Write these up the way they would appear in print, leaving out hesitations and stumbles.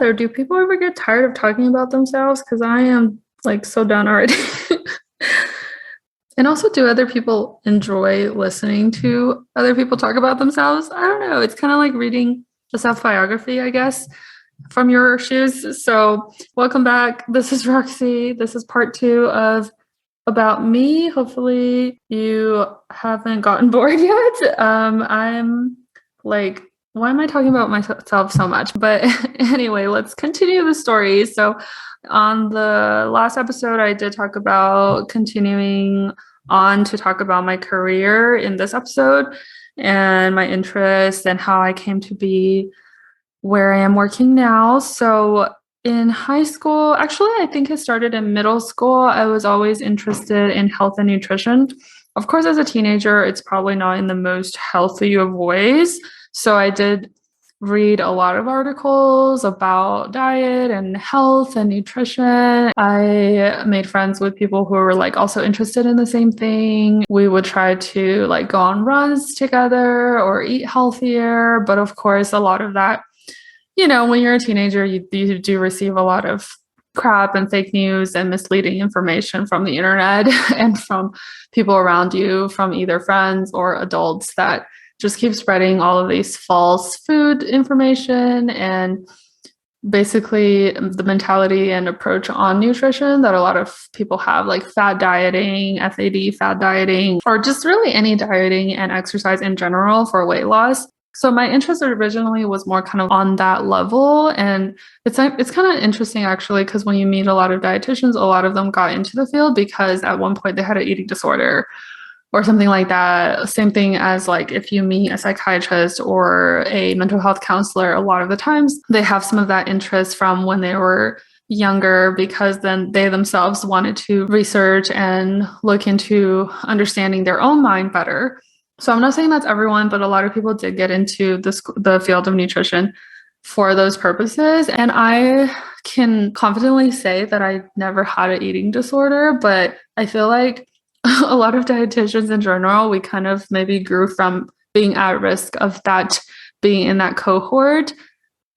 there, do people ever get tired of talking about themselves? Because I am like so done already. And also, do other people enjoy listening to other people talk about themselves? I don't know. It's kind of like reading a self biography, I guess, from your shoes. So, welcome back. This is Roxy. This is part 2 of About Me. Hopefully, you haven't gotten bored yet. I'm like, why am I talking about myself so much? But anyway, let's continue the story. So, on the last episode, I did talk about continuing on to talk about my career in this episode and my interests and how I came to be where I am working now. So, in high school, actually, I think it started in middle school. I was always interested in health and nutrition. Of course, as a teenager, it's probably not in the most healthy of ways. So I did read a lot of articles about diet and health and nutrition. I made friends with people who were like also interested in the same thing. We would try to like go on runs together or eat healthier. But of course, a lot of that, when you're a teenager, you do receive a lot of crap and fake news and misleading information from the internet and from people around you, from either friends or adults that just keep spreading all of these false food information and basically the mentality and approach on nutrition that a lot of people have, like fad dieting, fad dieting, or just really any dieting and exercise in general for weight loss. So my interest originally was more kind of on that level. And it's kind of interesting actually, because when you meet a lot of dietitians, a lot of them got into the field because at one point they had an eating disorder or something like that. Same thing as like if you meet a psychiatrist or a mental health counselor, a lot of the times they have some of that interest from when they were younger, because then they themselves wanted to research and look into understanding their own mind better. So I'm not saying that's everyone, but a lot of people did get into the field of nutrition for those purposes. And I can confidently say that I never had an eating disorder, but I feel like a lot of dietitians in general, we kind of maybe grew from being at risk of that being in that cohort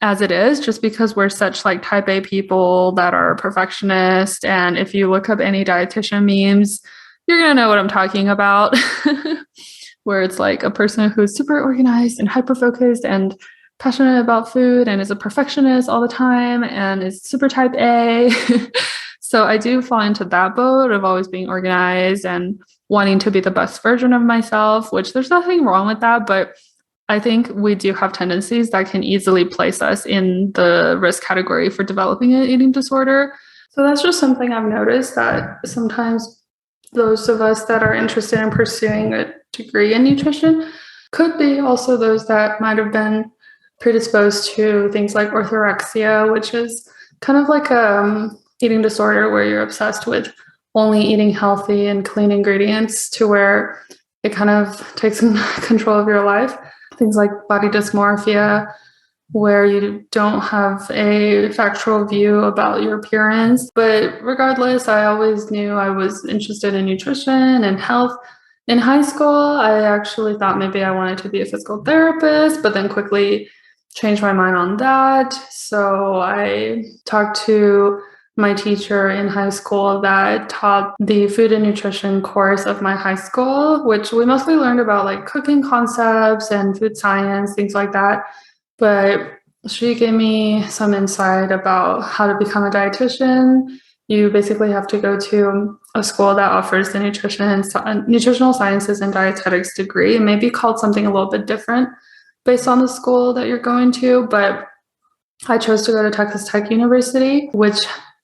as it is, just because we're such like type A people that are perfectionists. And if you look up any dietitian memes, you're going to know what I'm talking about, where it's like a person who's super organized and hyper-focused and passionate about food and is a perfectionist all the time and is super type A. So I do fall into that boat of always being organized and wanting to be the best version of myself, which there's nothing wrong with that. But I think we do have tendencies that can easily place us in the risk category for developing an eating disorder. So that's just something I've noticed, that sometimes those of us that are interested in pursuing a degree in nutrition could be also those that might have been predisposed to things like orthorexia, which is kind of like eating disorder where you're obsessed with only eating healthy and clean ingredients to where it kind of takes control of your life. Things like body dysmorphia, where you don't have a factual view about your appearance. But regardless, I always knew I was interested in nutrition and health. In high school, I actually thought maybe I wanted to be a physical therapist, but then quickly changed my mind on that. So I talked to my teacher in high school that taught the food and nutrition course of my high school, which we mostly learned about like cooking concepts and food science, things like that. But she gave me some insight about how to become a dietitian. You basically have to go to a school that offers the nutritional sciences and dietetics degree. It may be called something a little bit different based on the school that you're going to, but I chose to go to Texas Tech University, which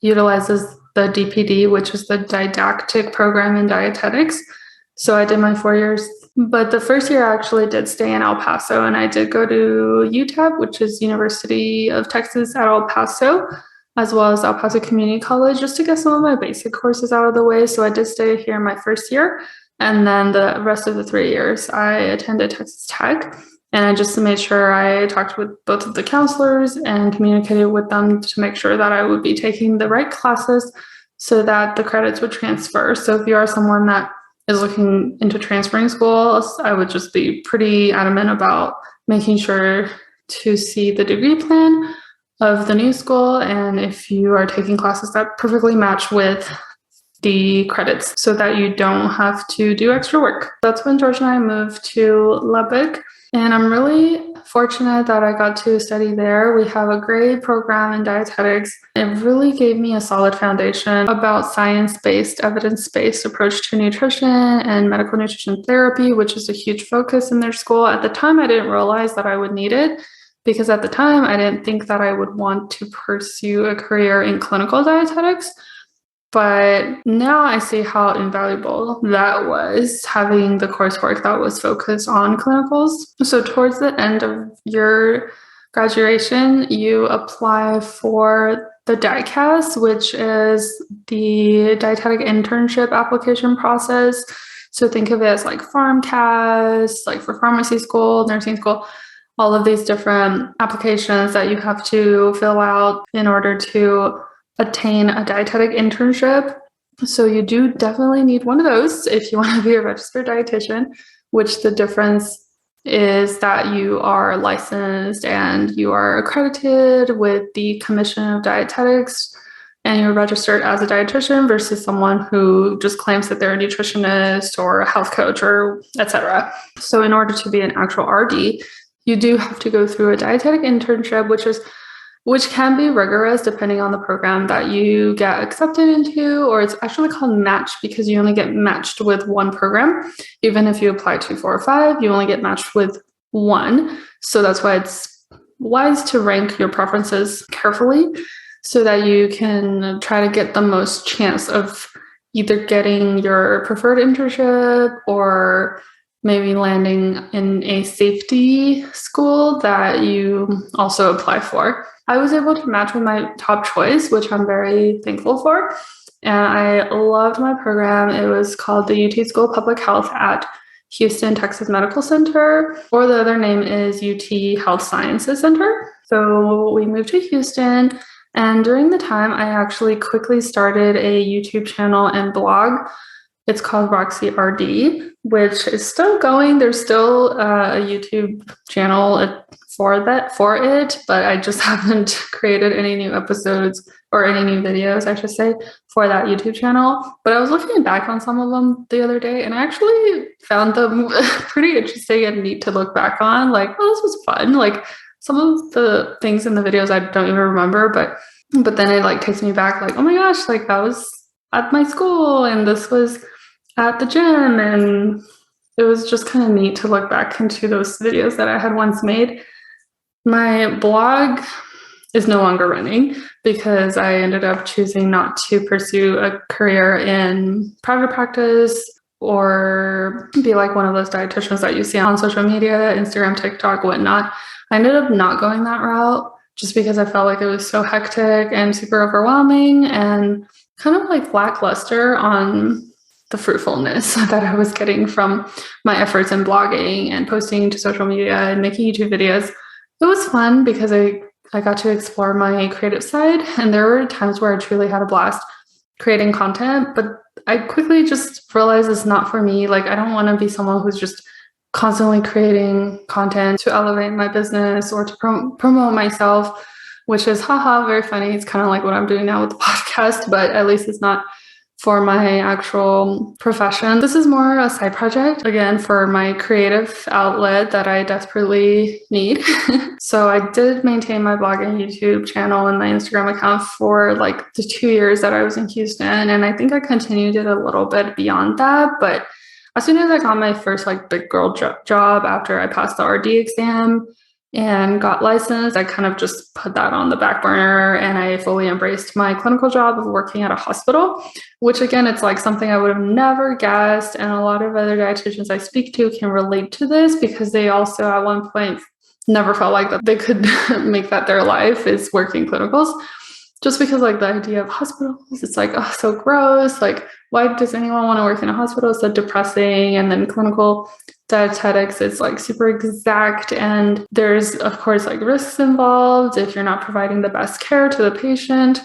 utilizes the DPD, which is the didactic program in dietetics. So I did my 4 years, but the first year I actually did stay in El Paso, and I did go to UTEP, which is University of Texas at El Paso, as well as El Paso Community College, just to get some of my basic courses out of the way. So I did stay here my first year, and then the rest of the 3 years I attended Texas Tech. And I just made sure I talked with both of the counselors and communicated with them to make sure that I would be taking the right classes so that the credits would transfer. So if you are someone that is looking into transferring schools, I would just be pretty adamant about making sure to see the degree plan of the new school, and if you are taking classes that perfectly match with the credits so that you don't have to do extra work. That's when George and I moved to Lubbock, and I'm really fortunate that I got to study there. We have a great program in dietetics. It really gave me a solid foundation about science-based, evidence-based approach to nutrition and medical nutrition therapy, which is a huge focus in their school. At the time, I didn't realize that I would need it because at the time, I didn't think that I would want to pursue a career in clinical dietetics. But now I see how invaluable that was, having the coursework that was focused on clinicals. So towards the end of your graduation, you apply for the DICAS, which is the dietetic internship application process. So think of it as like PharmCAS, like for pharmacy school, nursing school, all of these different applications that you have to fill out in order to attain a dietetic internship. So you do definitely need one of those if you want to be a registered dietitian, which the difference is that you are licensed and you are accredited with the Commission of Dietetics and you're registered as a dietitian versus someone who just claims that they're a nutritionist or a health coach or etc. So in order to be an actual RD, you do have to go through a dietetic internship, which can be rigorous depending on the program that you get accepted into, or it's actually called match because you only get matched with one program. Even if you apply to 4 or 5, you only get matched with one. So that's why it's wise to rank your preferences carefully so that you can try to get the most chance of either getting your preferred internship or maybe landing in a safety school that you also apply for. I was able to match with my top choice, which I'm very thankful for. And I loved my program. It was called the UT School of Public Health at Houston, Texas Medical Center, or the other name is UT Health Sciences Center. So we moved to Houston. And during the time, I actually quickly started a YouTube channel and blog. It's called Roxy RD, which is still going. There's still a YouTube channel for it, but I just haven't created any new episodes or any new videos, I should say, for that YouTube channel. But I was looking back on some of them the other day, and I actually found them pretty interesting and neat to look back on. Like, oh, this was fun. Like some of the things in the videos I don't even remember, but then it like takes me back. Like, oh my gosh, like that was at my school, and this was at the gym, and it was just kind of neat to look back into those videos that I had once made. My blog is no longer running because I ended up choosing not to pursue a career in private practice or be like one of those dietitians that you see on social media, Instagram, TikTok, whatnot. I ended up not going that route just because I felt like it was so hectic and super overwhelming and kind of like lackluster on the fruitfulness that I was getting from my efforts in blogging and posting to social media and making YouTube videos. It was fun because I got to explore my creative side, and there were times where I truly had a blast creating content, but I quickly just realized it's not for me. Like, I don't want to be someone who's just constantly creating content to elevate my business or to promote myself, which is very funny. It's kind of like what I'm doing now with the podcast, but at least it's not for my actual profession. This is more a side project, again, for my creative outlet that I desperately need. So I did maintain my blog and YouTube channel and my Instagram account for like the 2 years that I was in Houston. And I think I continued it a little bit beyond that. But as soon as I got my first like big girl job after I passed the RD exam and got licensed, I kind of just put that on the back burner and I fully embraced my clinical job of working at a hospital, which again, it's like something I would have never guessed. And a lot of other dietitians I speak to can relate to this because they also at one point never felt like that they could make that their life is working clinicals. Just because like the idea of hospitals, it's like, oh, so gross. Like, why does anyone want to work in a hospital? It's so depressing. And then clinical dietetics is like super exact. And there's, of course, like risks involved if you're not providing the best care to the patient.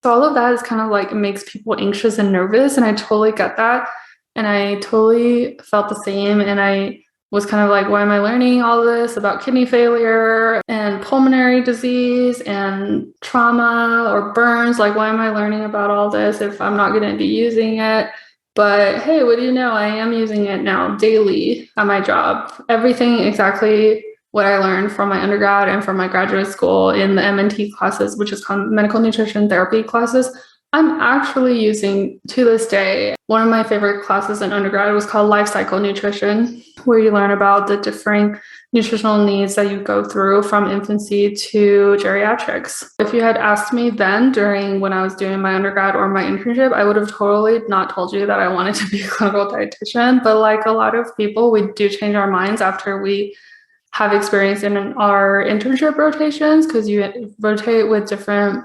So all of that is kind of like makes people anxious and nervous. And I totally get that. And I totally felt the same. And I was kind of like, why am I learning all this about kidney failure and pulmonary disease and trauma or burns? Like, why am I learning about all this if I'm not going to be using it? But hey, what do you know? I am using it now daily at my job. Everything exactly what I learned from my undergrad and from my graduate school in the MNT classes, which is called medical nutrition therapy classes, I'm actually using to this day. One of my favorite classes in undergrad was called life cycle nutrition, where you learn about the differing nutritional needs that you go through from infancy to geriatrics. If you had asked me then during when I was doing my undergrad or my internship, I would have totally not told you that I wanted to be a clinical dietitian. But like a lot of people, we do change our minds after we have experience in our internship rotations, because you rotate with different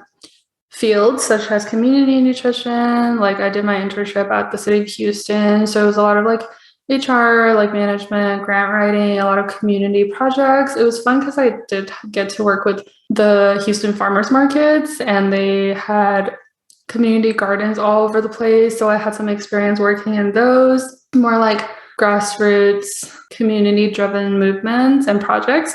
fields such as community nutrition. Like I did my internship at the city of Houston, so it was a lot of like HR, like management, grant writing, a lot of community projects. It was fun because I did get to work with the Houston farmers markets, and they had community gardens all over the place. So I had some experience working in those more like grassroots, community-driven movements and projects,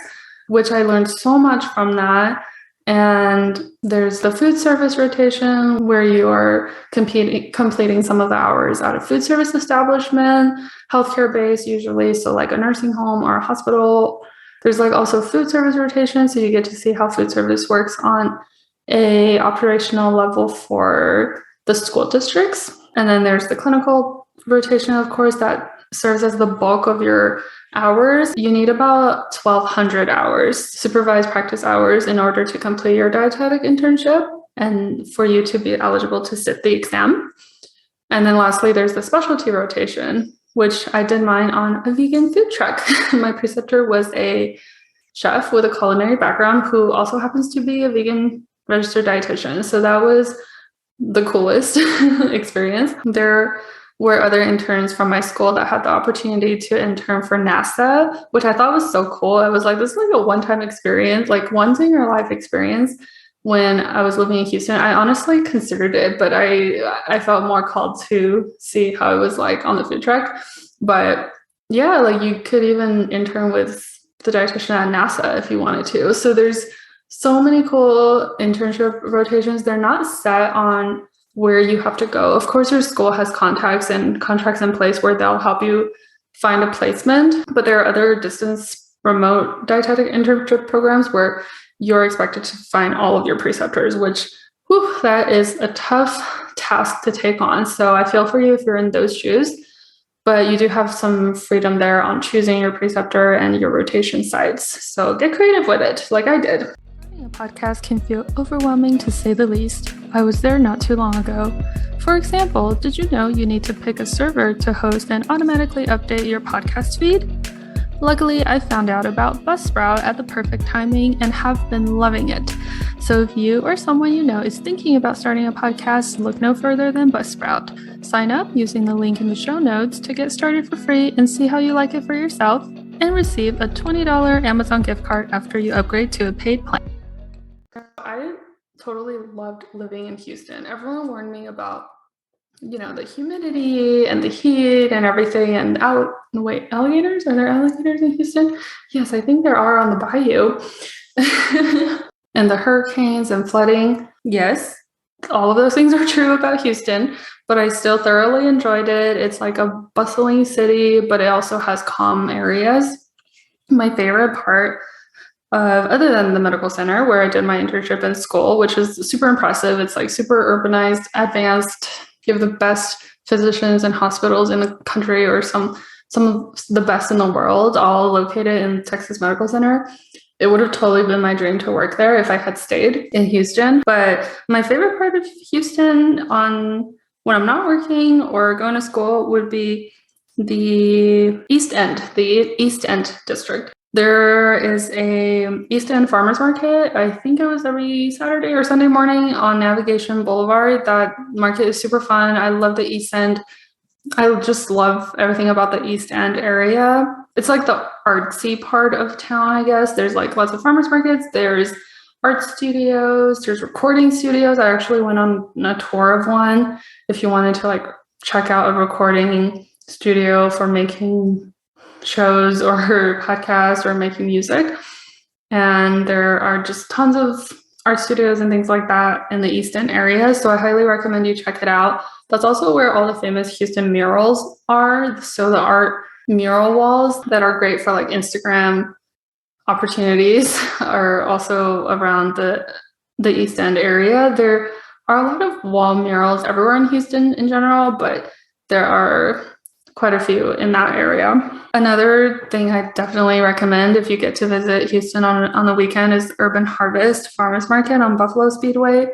which I learned so much from that. And there's the food service rotation where you are completing some of the hours at a food service establishment, healthcare based usually, so like a nursing home or a hospital. There's like also food service rotation, so you get to see how food service works on a operational level for the school districts. And then there's the clinical rotation, of course, that serves as the bulk of your hours. You need about 1,200 hours, supervised practice hours, in order to complete your dietetic internship and for you to be eligible to sit the exam. And then lastly, there's the specialty rotation, which I did mine on a vegan food truck. My preceptor was a chef with a culinary background who also happens to be a vegan registered dietitian. So that was the coolest experience. There were other interns from my school that had the opportunity to intern for NASA, which I thought was so cool. I was like, this is like a one-time experience, like once in your life experience. When I was living in Houston, I honestly considered it, but I felt more called to see how it was like on the food truck. But yeah, like you could even intern with the dietitian at NASA if you wanted to. So there's so many cool internship rotations. They're not set on where you have to go. Of course, your school has contacts and contracts in place where they'll help you find a placement, but there are other distance remote dietetic internship programs where you're expected to find all of your preceptors, which that is a tough task to take on. So I feel for you if you're in those shoes, but you do have some freedom there on choosing your preceptor and your rotation sites. So get creative with it, like I did. A podcast can feel overwhelming to say the least. I was there not too long ago. For example, did you know you need to pick a server to host and automatically update your podcast feed? Luckily, I found out about Buzzsprout at the perfect timing and have been loving it. So if you or someone you know is thinking about starting a podcast, look no further than Buzzsprout. Sign up using the link in the show notes to get started for free and see how you like it for yourself, and receive a $20 Amazon gift card after you upgrade to a paid plan. I totally loved living in Houston. Everyone warned me about, the humidity and the heat and everything. And alligators? Are there alligators in Houston? Yes, I think there are on the bayou. And the hurricanes and flooding. Yes, all of those things are true about Houston, but I still thoroughly enjoyed it. It's like a bustling city, but it also has calm areas. My favorite part other than the medical center where I did my internship in school, which is super impressive. It's like super urbanized, advanced. You have the best physicians and hospitals in the country, or some of the best in the world, all located in Texas Medical Center. It would have totally been my dream to work there if I had stayed in Houston. But my favorite part of Houston when I'm not working or going to school would be the East End district. There is a East End farmers market. I think it was every Saturday or Sunday morning on Navigation Boulevard. That market is super fun. I love the East End. I just love everything about the East End area. It's like the artsy part of town, I guess. There's like lots of farmers markets. There's art studios. There's recording studios. I actually went on a tour of one. If you wanted to like check out a recording studio for making shows or podcasts or making music. And there are just tons of art studios and things like that in the Easton area. So I highly recommend you check it out. That's also where all the famous Houston murals are. So the art mural walls that are great for like Instagram opportunities are also around the East End area. There are a lot of wall murals everywhere in Houston in general, but there are quite a few in that area. Another thing I definitely recommend if you get to visit Houston on the weekend is Urban Harvest Farmers Market on Buffalo Speedway.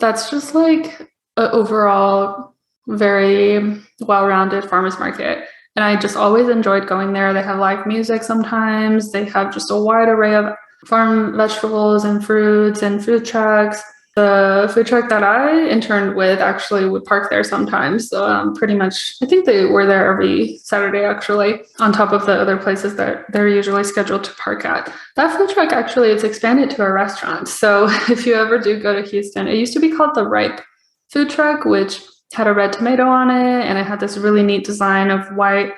That's just like an overall very well-rounded farmers market. And I just always enjoyed going there. They have live music sometimes. They have just a wide array of farm vegetables and fruits and food trucks. The food truck that I interned with actually would park there sometimes. So pretty much, I think they were there every Saturday, actually, on top of the other places that they're usually scheduled to park at. That food truck, actually, it's expanded to a restaurant. So if you ever do go to Houston, it used to be called the Ripe Food Truck, which had a red tomato on it, and it had this really neat design of white.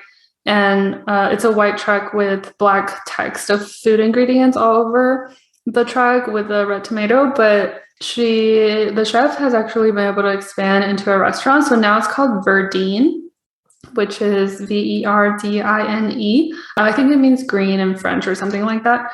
And it's a white truck with black text of food ingredients all over the truck with a red tomato, but the chef has actually been able to expand into a restaurant. So now it's called Verdine, which is Verdine. I think it means green in French or something like that.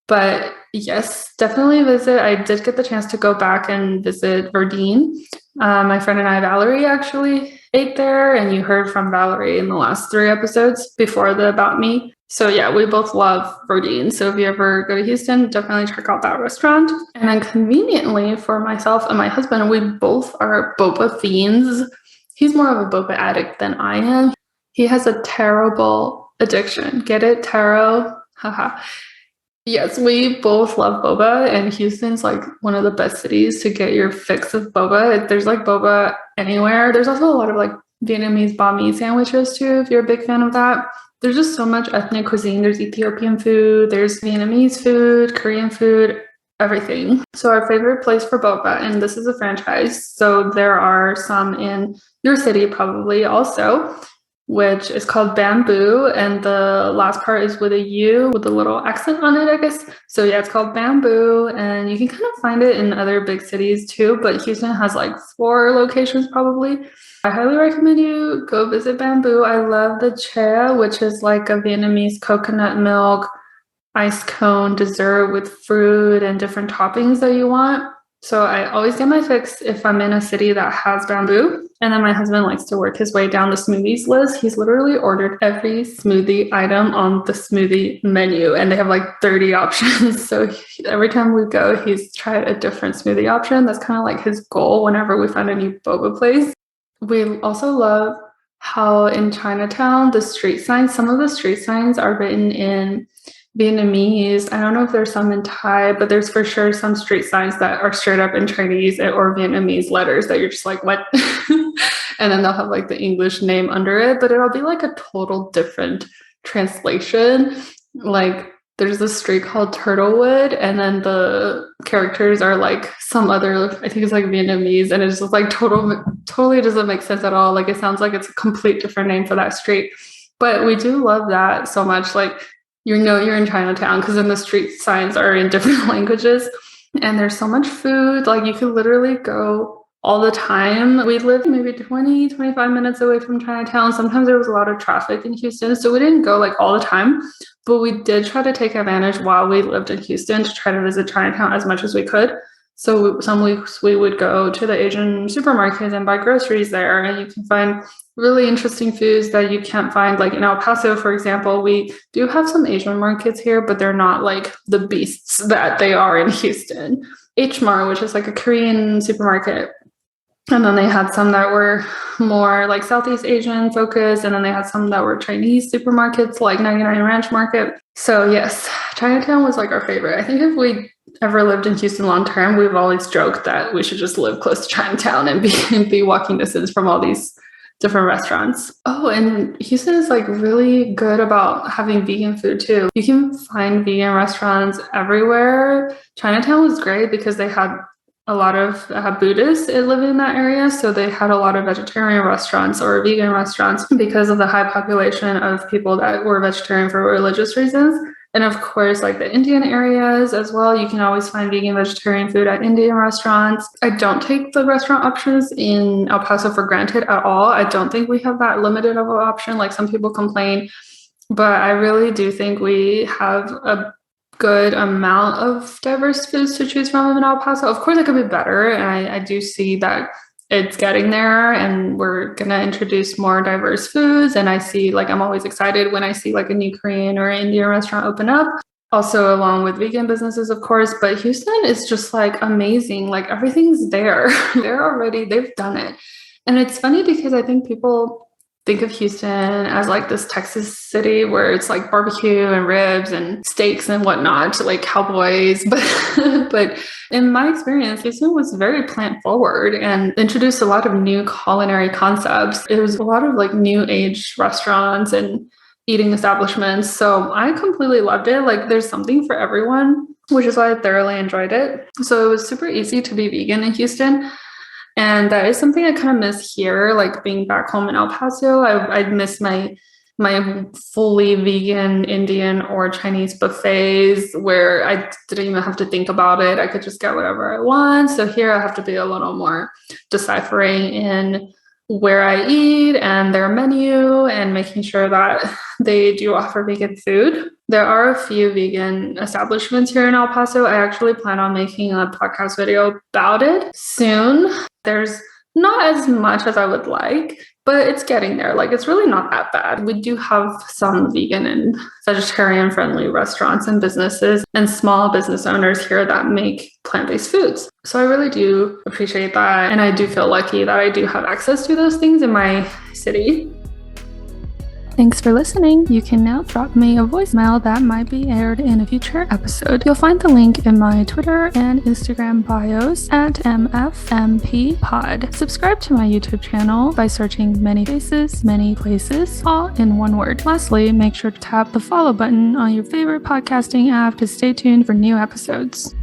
But yes, definitely visit. I did get the chance to go back and visit Verdine. My friend and I, Valerie, actually ate there, and you heard from Valerie in the last 3 episodes before the About Me. So yeah, we both love Verdine. So if you ever go to Houston, definitely check out that restaurant. And then conveniently for myself and my husband, we both are boba fiends. He's more of a boba addict than I am. He has a terrible addiction. Get it? Taro? Haha. Yes, we both love boba, and Houston's like one of the best cities to get your fix of boba. There's like boba anywhere. There's also a lot of like Vietnamese banh mi sandwiches too, if you're a big fan of that. There's just so much ethnic cuisine. There's Ethiopian food, there's Vietnamese food, Korean food, everything. So our favorite place for boba, and this is a franchise, so there are some in your city probably also, which is called Bamboo, and the last part is with a U with a little accent on it, I guess. So yeah, it's called Bamboo, and you can kind of find it in other big cities too, but Houston has like 4 locations probably. I highly recommend you go visit Bamboo. I love the chea, which is like a Vietnamese coconut milk ice cone dessert with fruit and different toppings that you want. So I always get my fix if I'm in a city that has Bamboo. And then my husband likes to work his way down the smoothies list. He's literally ordered every smoothie item on the smoothie menu, and they have like 30 options. So every time we go, he's tried a different smoothie option. That's kind of like his goal whenever we find a new boba place. We also love how in Chinatown, the street signs, some of the street signs are written in Vietnamese. I don't know if there's some in Thai, but there's for sure some street signs that are straight up in Chinese or Vietnamese letters that you're just like, what? And then they'll have like the English name under it, but it'll be like a total different translation. Like there's this street called Turtlewood, and then the characters are like some other, I think it's like Vietnamese, and it's just like totally doesn't make sense at all. Like it sounds like it's a complete different name for that street. But we do love that so much. Like, you know you're in Chinatown because then the street signs are in different languages, and there's so much food. Like you could literally go all the time. We lived maybe 25 minutes away from Chinatown. Sometimes there was a lot of traffic in Houston, so we didn't go like all the time, but we did try to take advantage while we lived in Houston to try to visit Chinatown as much as we could. So some weeks we would go to the Asian supermarket and buy groceries there, and you can find really interesting foods that you can't find. Like in El Paso, for example, we do have some Asian markets here, but they're not like the beasts that they are in Houston. H-Mart, which is like a Korean supermarket. And then they had some that were more like Southeast Asian focused. And then they had some that were Chinese supermarkets like 99 Ranch Market. So yes, Chinatown was like our favorite. I think if we ever lived in Houston long term, we've always joked that we should just live close to Chinatown and be walking distance from all these different restaurants. Oh, and Houston is like really good about having vegan food too. You can find vegan restaurants everywhere. Chinatown was great because they had a lot of Buddhists live in that area. So they had a lot of vegetarian restaurants or vegan restaurants because of the high population of people that were vegetarian for religious reasons. And of course, like the Indian areas as well, you can always find vegan, vegetarian food at Indian restaurants. I don't take the restaurant options in El Paso for granted at all. I don't think we have that limited of an option, like some people complain. But I really do think we have a good amount of diverse foods to choose from in El Paso. Of course, it could be better. And I do see that it's getting there, and we're going to introduce more diverse foods. And I see, like, I'm always excited when I see like a new Korean or Indian restaurant open up. Also, along with vegan businesses, of course. But Houston is just like amazing. Like everything's there. They've done it. And it's funny because I think people think of Houston as like this Texas city where it's like barbecue and ribs and steaks and whatnot, like cowboys. But in my experience, Houston was very plant forward and introduced a lot of new culinary concepts. It was a lot of like new age restaurants and eating establishments. So I completely loved it. Like there's something for everyone, which is why I thoroughly enjoyed it. So it was super easy to be vegan in Houston. And that is something I kind of miss here, like being back home in El Paso. I miss my fully vegan Indian or Chinese buffets where I didn't even have to think about it. I could just get whatever I want. So here I have to be a little more deciphering in where I eat and their menu and making sure that they do offer vegan food. There are a few vegan establishments here in El Paso. I actually plan on making a podcast video about it soon. There's not as much as I would like, but it's getting there. Like, it's really not that bad. We do have some vegan and vegetarian friendly restaurants and businesses and small business owners here that make plant-based foods. So I really do appreciate that. And I do feel lucky that I do have access to those things in my city. Thanks for listening. You can now drop me a voicemail that might be aired in a future episode. You'll find the link in my Twitter and Instagram bios at MFMP Pod. Subscribe to my YouTube channel by searching Many Faces, Many Places, all in one word. Lastly, make sure to tap the follow button on your favorite podcasting app to stay tuned for new episodes.